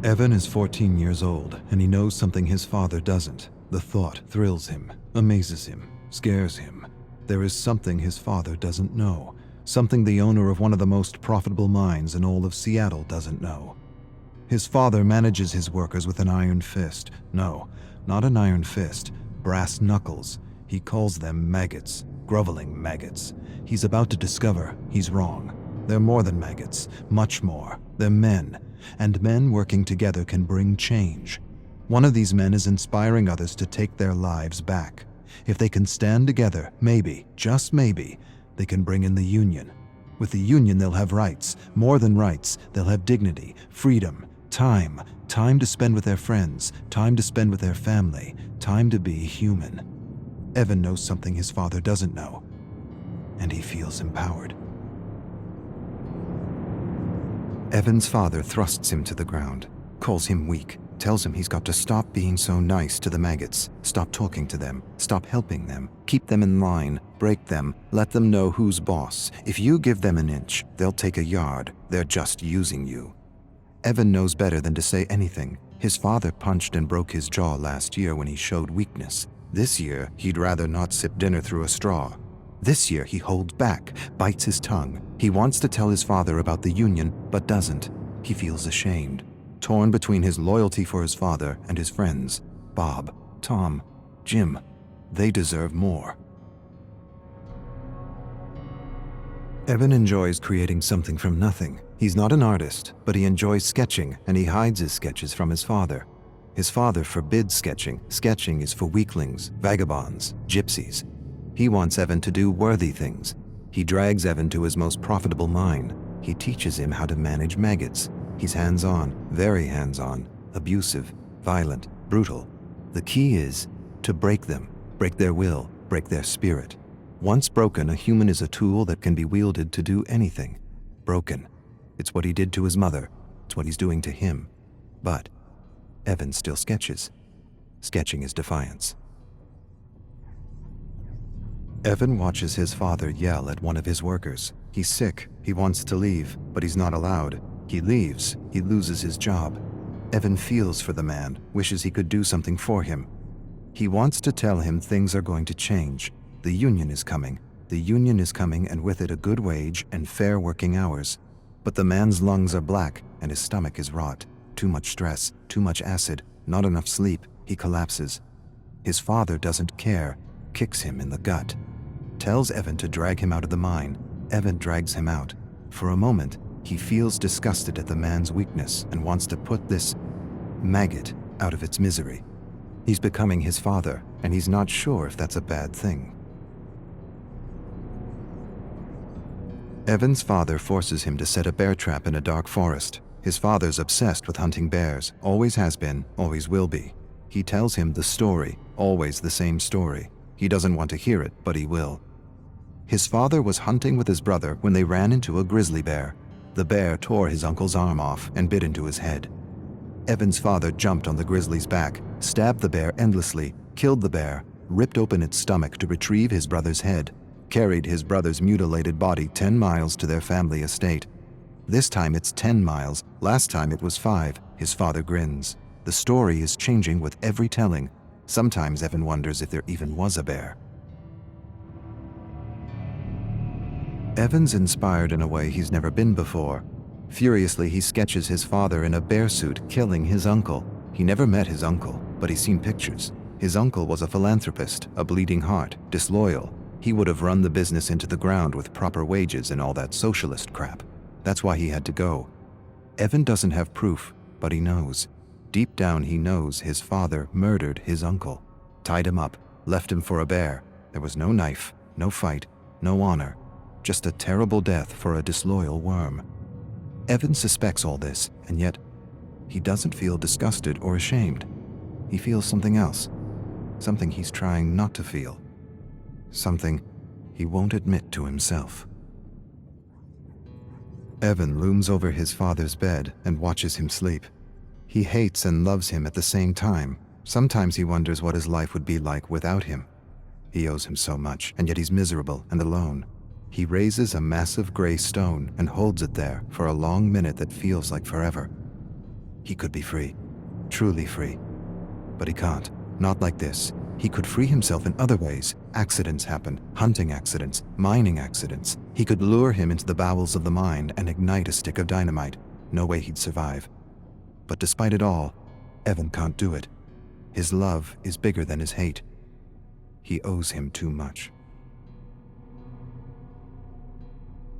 Evan is 14 years old, and he knows something his father doesn't. The thought thrills him, amazes him, scares him. There is something his father doesn't know, something the owner of one of the most profitable mines in all of Seattle doesn't know. His father manages his workers with an iron fist. No, not an iron fist, brass knuckles. He calls them maggots, groveling maggots. He's about to discover he's wrong. They're more than maggots, much more. They're men, and men working together can bring change. One of these men is inspiring others to take their lives back. If they can stand together, maybe, just maybe, they can bring in the union. With the union, they'll have rights. More than rights, they'll have dignity, freedom, time to spend with their friends, time to spend with their family, time to be human. Evan knows something his father doesn't know, and he feels empowered. Evan's father thrusts him to the ground, calls him weak, tells him he's got to stop being so nice to the maggots, stop talking to them, stop helping them, keep them in line, break them, let them know who's boss. If you give them an inch, they'll take a yard. They're just using you. Evan knows better than to say anything. His father punched and broke his jaw last year when he showed weakness. This year, he'd rather not sip dinner through a straw. This year, he holds back, bites his tongue. He wants to tell his father about the union, but doesn't. He feels ashamed, torn between his loyalty for his father and his friends. Bob, Tom, Jim, they deserve more. Evan enjoys creating something from nothing. He's not an artist, but he enjoys sketching, and he hides his sketches from his father. His father forbids sketching. Sketching is for weaklings, vagabonds, gypsies. He wants Evan to do worthy things. He drags Evan to his most profitable mine. He teaches him how to manage maggots. He's hands-on, very hands-on, abusive, violent, brutal. The key is to break them, break their will, break their spirit. Once broken, a human is a tool that can be wielded to do anything. Broken. It's what he did to his mother. It's what he's doing to him. But Evan still sketches. Sketching is defiance. Evan watches his father yell at one of his workers. He's sick. He wants to leave, but he's not allowed. He leaves. He loses his job. Evan feels for the man, wishes he could do something for him. He wants to tell him things are going to change. The union is coming. The union is coming, and with it a good wage and fair working hours. But the man's lungs are black and his stomach is rot. Too much stress, too much acid, not enough sleep. He collapses. His father doesn't care, kicks him in the gut. Tells Evan to drag him out of the mine. Evan drags him out. For a moment, he feels disgusted at the man's weakness and wants to put this maggot out of its misery. He's becoming his father, and he's not sure if that's a bad thing. Evan's father forces him to set a bear trap in a dark forest. His father's obsessed with hunting bears, always has been, always will be. He tells him the story, always the same story. He doesn't want to hear it, but he will. His father was hunting with his brother when they ran into a grizzly bear. The bear tore his uncle's arm off and bit into his head. Evan's father jumped on the grizzly's back, stabbed the bear endlessly, killed the bear, ripped open its stomach to retrieve his brother's head, carried his brother's mutilated body 10 miles to their family estate. This time it's 10 miles, last time it was 5, his father grins. The story is changing with every telling. Sometimes Evan wonders if there even was a bear. Evan's inspired in a way he's never been before. Furiously, he sketches his father in a bear suit killing his uncle. He never met his uncle, but he's seen pictures. His uncle was a philanthropist, a bleeding heart, disloyal. He would have run the business into the ground with proper wages and all that socialist crap. That's why he had to go. Evan doesn't have proof, but he knows. Deep down he knows his father murdered his uncle, tied him up, left him for a bear. There was no knife, no fight, no honor, just a terrible death for a disloyal worm. Evan suspects all this, and yet he doesn't feel disgusted or ashamed. He feels something else, something he's trying not to feel, something he won't admit to himself. Evan looms over his father's bed and watches him sleep. He hates and loves him at the same time. Sometimes he wonders what his life would be like without him. He owes him so much, and yet he's miserable and alone. He raises a massive gray stone and holds it there for a long minute that feels like forever. He could be free, truly free. But he can't, not like this. He could free himself in other ways. Accidents happen, hunting accidents, mining accidents. He could lure him into the bowels of the mine and ignite a stick of dynamite. No way he'd survive. But despite it all, Evan can't do it. His love is bigger than his hate. He owes him too much.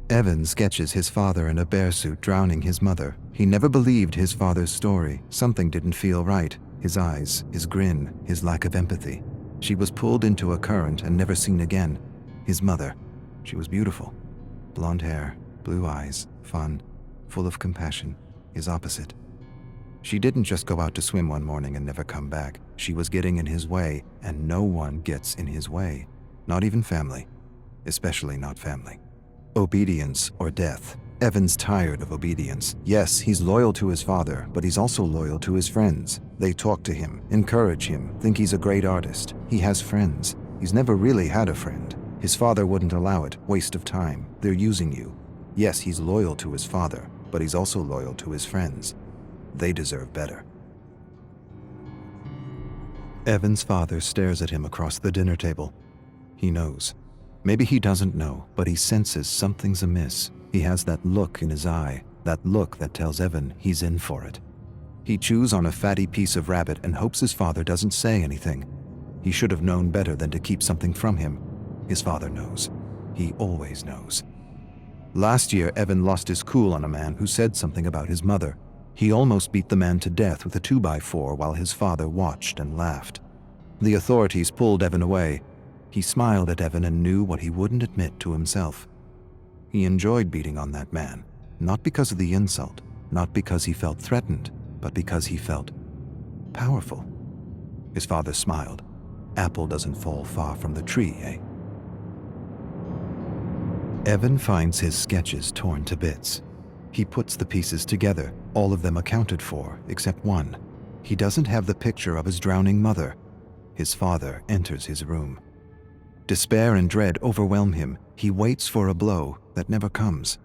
Evan sketches his father in a bear suit drowning his mother. He never believed his father's story. Something didn't feel right. His eyes, his grin, his lack of empathy. She was pulled into a current and never seen again. His mother, she was beautiful. Blonde hair, blue eyes, fun, full of compassion. His opposite. She didn't just go out to swim one morning and never come back. She was getting in his way, and no one gets in his way. Not even family. Especially not family. Obedience or death. Evan's tired of obedience. Yes, he's loyal to his father, but he's also loyal to his friends. They talk to him, encourage him, think he's a great artist. He has friends. He's never really had a friend. His father wouldn't allow it. Waste of time. They're using you. Yes, he's loyal to his father, but he's also loyal to his friends. They deserve better. Evan's father stares at him across the dinner table. He knows. Maybe he doesn't know, but he senses something's amiss. He has that look in his eye, that look that tells Evan he's in for it. He chews on a fatty piece of rabbit and hopes his father doesn't say anything. He should have known better than to keep something from him. His father knows. He always knows. Last year, Evan lost his cool on a man who said something about his mother. He almost beat the man to death with a 2x4 while his father watched and laughed. The authorities pulled Evan away. He smiled at Evan and knew what he wouldn't admit to himself. He enjoyed beating on that man, not because of the insult, not because he felt threatened, but because he felt powerful. His father smiled. Apple doesn't fall far from the tree, eh? Evan finds his sketches torn to bits. He puts the pieces together, all of them accounted for, except one. He doesn't have the picture of his drowning mother. His father enters his room. Despair and dread overwhelm him. He waits for a blow that never comes.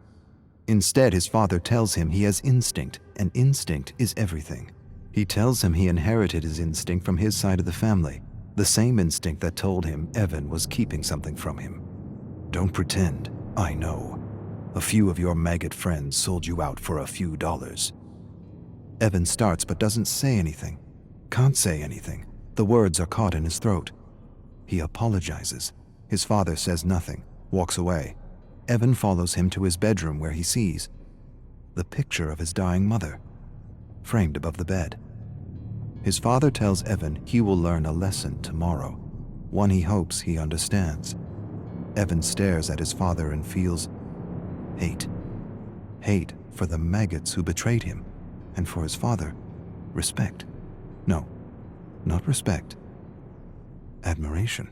Instead, his father tells him he has instinct, and instinct is everything. He tells him he inherited his instinct from his side of the family, the same instinct that told him Evan was keeping something from him. Don't pretend, I know. A few of your maggot friends sold you out for a few dollars. Evan starts but doesn't say anything. Can't say anything. The words are caught in his throat. He apologizes. His father says nothing, walks away. Evan follows him to his bedroom where he sees the picture of his dying mother, framed above the bed. His father tells Evan he will learn a lesson tomorrow, one he hopes he understands. Evan stares at his father and feels hate. Hate for the maggots who betrayed him, and for his father, respect. No, not respect. Admiration.